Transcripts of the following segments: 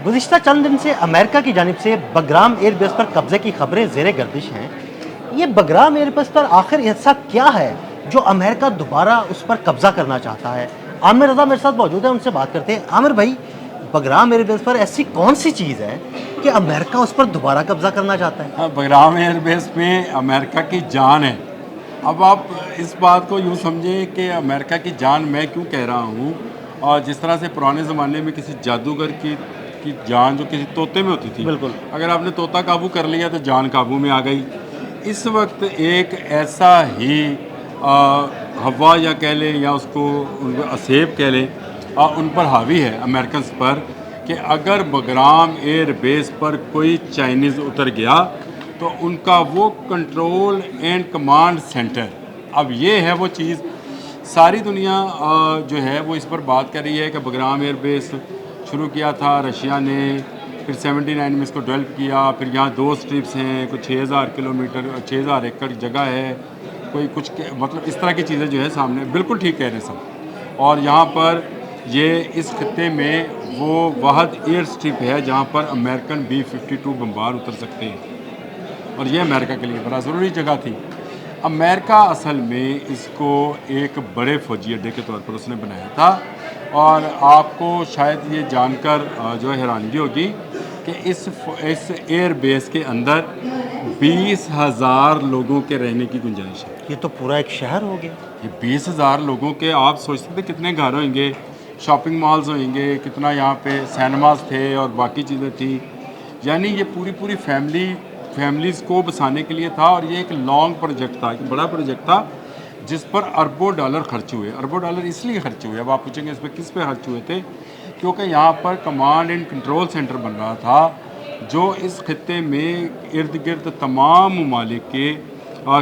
गुज़िश्ता चंद दिन से अमेरिका की जानिब से बगराम एयरबेस पर कब्जे की खबरें ज़ेरे गर्दिश हैं। ये बगराम एयरबेस पर आखिर ऐसा क्या है जो अमेरिका दोबारा उस पर कब्जा करना चाहता है? आमिर रज़ा मेरे साथ मौजूद है, उनसे बात करते हैं। आमिर भाई, बगराम एयरबेस पर ऐसी कौन सी चीज़ है कि अमेरिका उस पर दोबारा कब्जा करना चाहता है? हाँ, बगराम एयरबेस में अमेरिका की जान है। अब आप इस बात को यूँ समझें कि अमेरिका की जान मैं क्यों कह रहा हूँ। और जिस तरह से पुराने ज़माने में किसी जादूगर की जान जो किसी तोते में होती थी, बिल्कुल। अगर आपने तोता काबू कर लिया तो जान काबू में आ गई। इस वक्त एक ऐसा ही हवा या कह लें या उसको असेब कह लें, उन पर हावी है अमेरिकन पर कि अगर बगराम एयर बेस पर कोई चाइनीज़ उतर गया तो उनका वो कंट्रोल एंड कमांड सेंटर, अब ये है वो चीज़। सारी दुनिया जो है वो इस पर बात कर रही है कि बगराम एयर बेस शुरू किया था रशिया ने, फिर 79 में इसको डेवलप किया, फिर यहाँ 2 स्ट्रिप्स हैं, कुछ 6000 किलोमीटर 6000 एकड़ जगह है, कोई कुछ मतलब इस तरह की चीज़ें जो है सामने बिल्कुल ठीक कह रहे हैं सब। और यहाँ पर ये इस खत्ते में वो वाहद एयर स्ट्रिप है जहाँ पर अमेरिकन B-52 बम्बार उतर सकते हैं, और ये अमेरिका के लिए बड़ा ज़रूरी जगह थी। अमेरिका असल में इसको एक बड़े फौजी अड्डे के तौर पर उसने बनाया था। और आपको शायद ये जानकर जो हैरानगी होगी कि इस एयर बेस के अंदर 20,000 लोगों के रहने की गुंजाइश है। ये तो पूरा एक शहर हो गया। ये 20,000 लोगों के, आप सोचते थे कितने घर होंगे, शॉपिंग मॉल्स होंगे, कितना यहाँ पे सिनेमास थे और बाकी चीज़ें थी। यानी ये पूरी फैमिलीज़ को बसाने के लिए था। और ये एक लॉन्ग प्रोजेक्ट था, एक बड़ा प्रोजेक्ट था जिस पर अरबों डॉलर खर्च हुए। अरबों डॉलर इसलिए खर्च हुए, अब आप पूछेंगे इस पर किस पे खर्च हुए थे, क्योंकि यहाँ पर कमांड एंड कंट्रोल सेंटर बन रहा था जो इस खत्ते में इर्द गिर्द तमाम ममालिक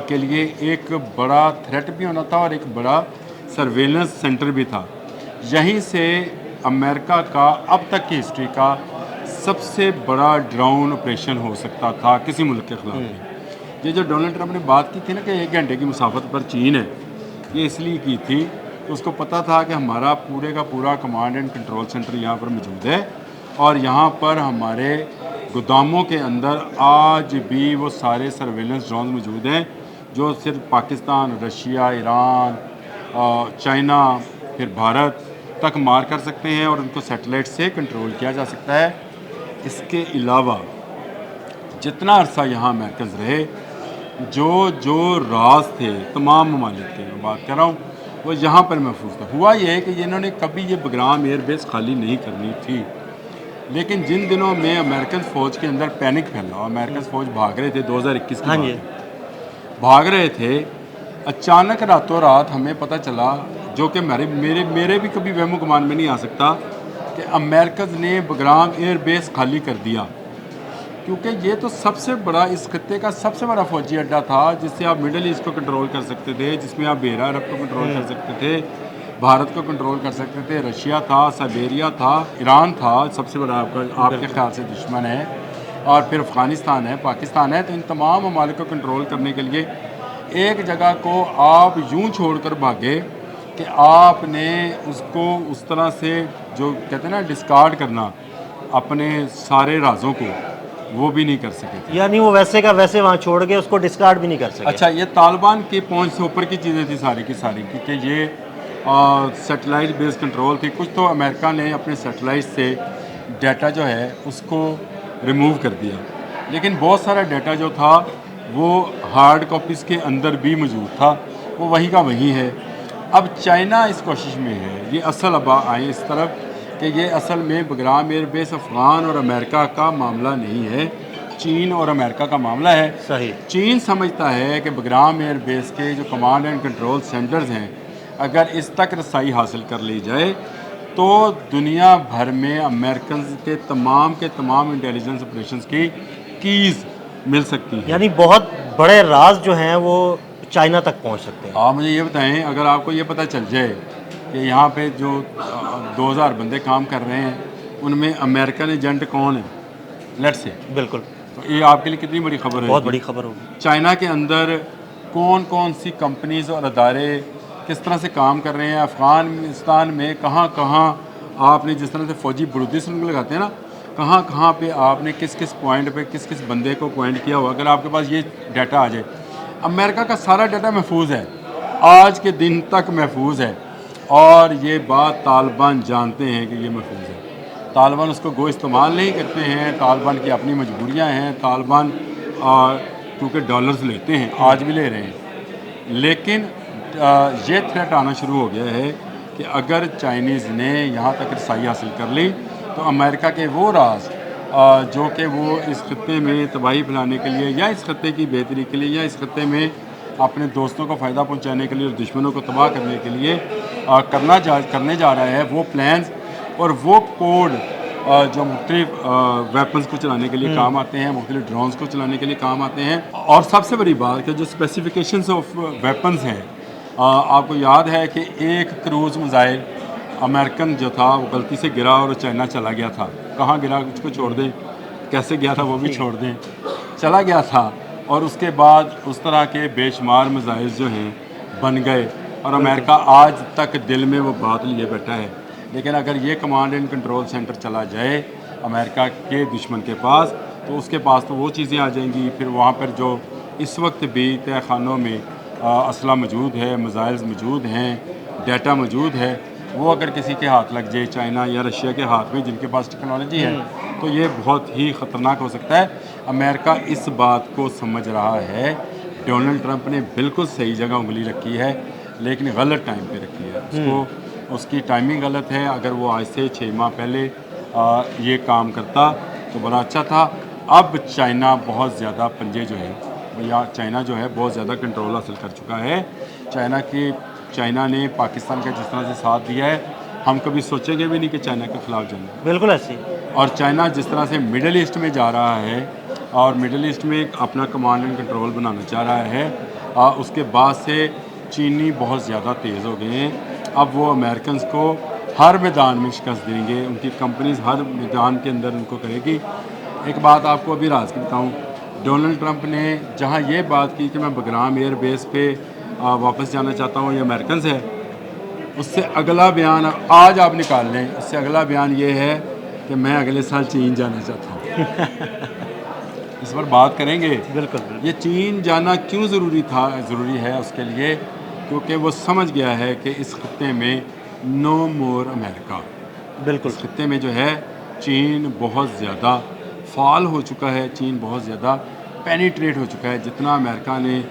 के लिए एक बड़ा थ्रेट भी होना था और एक बड़ा सर्वेलेंस सेंटर भी था। यहीं से अमेरिका का अब तक की हिस्ट्री का सबसे बड़ा ड्रोन ऑपरेशन हो सकता था किसी मुल्क के ख़िलाफ़। ये जो डोनाल्ड ट्रंप ने बात की थी ना कि 1 घंटे की मुसाफत पर चीन है, ये इसलिए की थी कि उसको पता था कि हमारा पूरे का पूरा कमांड एंड कंट्रोल सेंटर यहाँ पर मौजूद है और यहाँ पर हमारे गोदामों के अंदर आज भी वो सारे सर्वेलेंस ड्रोन मौजूद हैं जो सिर्फ पाकिस्तान, रशिया, ईरान, चाइना, फिर भारत तक मार कर सकते हैं और उनको सैटेलाइट से कंट्रोल किया जा सकता है। इसके अलावा जितना अरसा यहाँ अमेरिकन रहे, जो राज थे तमाम ममालिक के, मैं बात कर रहा हूँ, वो यहाँ पर महफूज था। हुआ ये है कि इन्होंने कभी ये बगराम एयरबेस खाली नहीं करनी थी, लेकिन जिन दिनों में अमेरिकन फ़ौज के अंदर पैनिक फैला, अमेरिकन फ़ौज भाग रहे थे 2021 हाँ की जी। बात, भाग रहे थे, अचानक रातों रात हमें पता चला, जो कि मेरे भी कभी वहमो गुमान में नहीं आ सकता, कि अमेरिकन ने बगराम एयरबेस खाली कर दिया। क्योंकि ये तो सबसे बड़ा, इस खत्ते का सबसे बड़ा फौजी अड्डा था जिससे आप मिडल ईस्ट को कंट्रोल कर सकते थे, जिसमें आप बेरा अरब को कंट्रोल कर सकते थे, भारत को कंट्रोल कर सकते थे, रशिया था, साइबेरिया था, ईरान था, सबसे बड़ा आपके ख्याल से दुश्मन है, और फिर अफ़गानिस्तान है, पाकिस्तान है। तो इन तमाम ममालिक को कंट्रोल करने के लिए एक जगह को आप यूँ छोड़कर भागे कि आपने उसको उस तरह से, जो कहते हैं ना, डिस्कार्ड करना अपने सारे राजों को, वो भी नहीं कर सके थे। यानी वो वैसे का वैसे वहाँ छोड़ के उसको डिस्कार्ड भी नहीं कर सके। अच्छा, ये तालिबान की पहुंच से ऊपर की चीज़ें थी सारी की सारी, क्योंकि ये सैटेलाइट बेस्ड कंट्रोल थी। कुछ तो अमेरिका ने अपने सैटेलाइट से डाटा जो है उसको रिमूव कर दिया, लेकिन बहुत सारा डाटा जो था वो हार्ड कॉपीज़ के अंदर भी मौजूद था, वो वहीं का वहीं है। अब चाइना इस कोशिश में है, ये असल अब आए इस तरफ कि ये असल में बगराम एयरबेस अफ़गान और अमेरिका का मामला नहीं है, चीन और अमेरिका का मामला है। सही। चीन समझता है कि बगराम एयरबेस के जो कमांड एंड कंट्रोल सेंटर्स हैं, अगर इस तक रसाई हासिल कर ली जाए तो दुनिया भर में अमेरिकन के तमाम इंटेलिजेंस ऑपरेशंस की कीज़ मिल सकती हैं। यानी बहुत बड़े राज जो हैं वो चाइना तक पहुंच सकते हैं। आप मुझे ये बताएं, अगर आपको ये पता चल जाए कि यहाँ पे जो 2000 बंदे काम कर रहे हैं उनमें अमेरिकन एजेंट कौन है, लेट से, बिल्कुल। तो ये आपके लिए कितनी बड़ी खबर है। बहुत बड़ी खबर होगी। चाइना के अंदर कौन कौन सी कंपनीज और अदारे किस तरह से काम कर रहे हैं, अफ़गानिस्तान में कहाँ कहाँ आपने जिस तरह से फ़ौजी बुरुदी सुन लगाते हैं ना, कहाँ कहाँ पे आपने किस किस पॉइंट पे किस किस बंदे को पॉइंट किया हुआ, अगर आपके पास ये डाटा आ जाए। अमेरिका का सारा डाटा महफूज है, आज के दिन तक महफूज है, और ये बात तालिबान जानते हैं कि ये महफूज है। तालिबान उसको गो इस्तेमाल नहीं करते हैं, तालिबान की अपनी मजबूरियाँ हैं, तालिबान क्योंकि डॉलर्स लेते हैं, आज भी ले रहे हैं, लेकिन ये थ्रेट आना शुरू हो गया है कि अगर चाइनीज़ ने यहाँ तक रसाई हासिल कर ली तो अमेरिका के वो राज जो कि वो इस खत्ते में तबाही फैलाने के लिए या इस खत्ते की बेहतरी के लिए या इस खत्ते में अपने दोस्तों को फ़ायदा पहुंचाने के लिए और दुश्मनों को तबाह करने के लिए करने जा रहा है, वो प्लान्स और वो कोड जो मुख्तलिफ वेपन्स को चलाने के लिए काम आते हैं, मुख्तलिफ ड्रोन्स को चलाने के लिए काम आते हैं। और सबसे बड़ी बात कि जो स्पेसिफिकेशंस ऑफ वेपन्स हैं, आपको याद है कि एक क्रूज़ मिसाइल अमेरिकन जो था वो गलती से गिरा और चाइना चला गया था। कहाँ गिरा उसको छोड़ दें, कैसे गया था वो भी छोड़ दें, चला गया था। और उसके बाद उस तरह के बेशुमार मिसाइल जो हैं बन गए, और अमेरिका आज तक दिल में वो बात लिए बैठा है। लेकिन अगर ये कमांड एंड कंट्रोल सेंटर चला जाए अमेरिका के दुश्मन के पास, तो उसके पास तो वो चीज़ें आ जाएंगी। फिर वहाँ पर जो इस वक्त भी तय खानों में असला मौजूद है, मिसाइल्स मौजूद हैं, डाटा मौजूद है, वो अगर किसी के हाथ लग जाए, चाइना या रशिया के हाथ में जिनके पास टेक्नोलॉजी है, तो ये बहुत ही ख़तरनाक हो सकता है। अमेरिका इस बात को समझ रहा है। डोनाल्ड ट्रंप ने बिल्कुल सही जगह उंगली रखी है, लेकिन गलत टाइम पे रखी है। उसकी टाइमिंग गलत है। अगर वो आज से 6 माह पहले ये काम करता तो बड़ा अच्छा था। अब चाइना बहुत ज़्यादा पंजे जो है, या चाइना जो है बहुत ज़्यादा कंट्रोल हासिल कर चुका है। चाइना ने पाकिस्तान का जिस तरह से साथ दिया है, हम कभी सोचेंगे भी नहीं कि चाइना के ख़िलाफ़ जाना। बिल्कुल ऐसी। और चाइना जिस तरह से मिडल ईस्ट में जा रहा है और मिडल ईस्ट में एक अपना कमांड एंड कंट्रोल बनाना चाह रहा है, उसके बाद से चीनी बहुत ज़्यादा तेज़ हो गए हैं। अब वो अमेरिकन को हर मैदान में शिकस्त देंगे, उनकी कंपनीज हर मैदान के अंदर उनको करेगी। एक बात आपको अभी राज की बताऊँ, डोनाल्ड ट्रंप ने जहाँ ये बात की कि मैं बगराम एयर बेस पे वापस जाना चाहता हूँ, ये अमेरिकन है, उससे अगला बयान आज आप निकाल लें, उससे अगला बयान ये है कि मैं अगले साल चीन जाना चाहता हूँ। इस पर बात करेंगे। बिल्कुल। ये चीन जाना क्यों ज़रूरी है उसके लिए, क्योंकि वो समझ गया है कि इस खत्ते में नो मोर अमेरिका। बिल्कुल। इस खत्ते में जो है चीन बहुत ज़्यादा फाल हो चुका है, चीन बहुत ज़्यादा पेनिट्रेट हो चुका है। जितना अमेरिका ने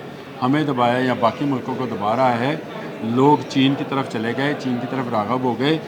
हमें दबाया या बाकी मुल्कों को दबा रहा है, लोग चीन की तरफ चले गए, चीन की तरफ राग़ब हो गए।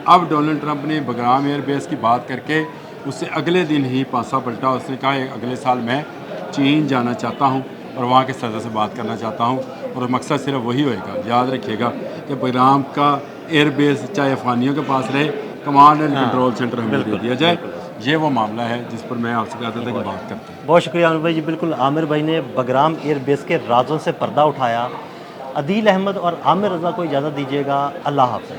अब डोनाल्ड ट्रंप ने बगराम एयर बेस की बात करके उससे अगले दिन ही पासा पलटा। उसने कहा अगले साल मैं चीन जाना चाहता हूँ और वहाँ के सदर से बात करना चाहता हूँ, और मकसद सिर्फ वही होएगा। याद रखिएगा कि बगराम का एयर बेस चाहे अफगानियों के पास रहे, कमांड एंड कंट्रोल सेंटर हमें दे दिया जाए। ये वो मामला है जिस पर मैं आपसे कहता था कि बात करते हैं। बहुत शुक्रिया आमिर भाई जी। बिल्कुल, आमिर भाई ने बगराम एयर बेस के राजों से पर्दा उठाया। अदील अहमद और आमिर रज़ा को इजाज़त दीजिएगा। अल्लाह हाफ़िज़।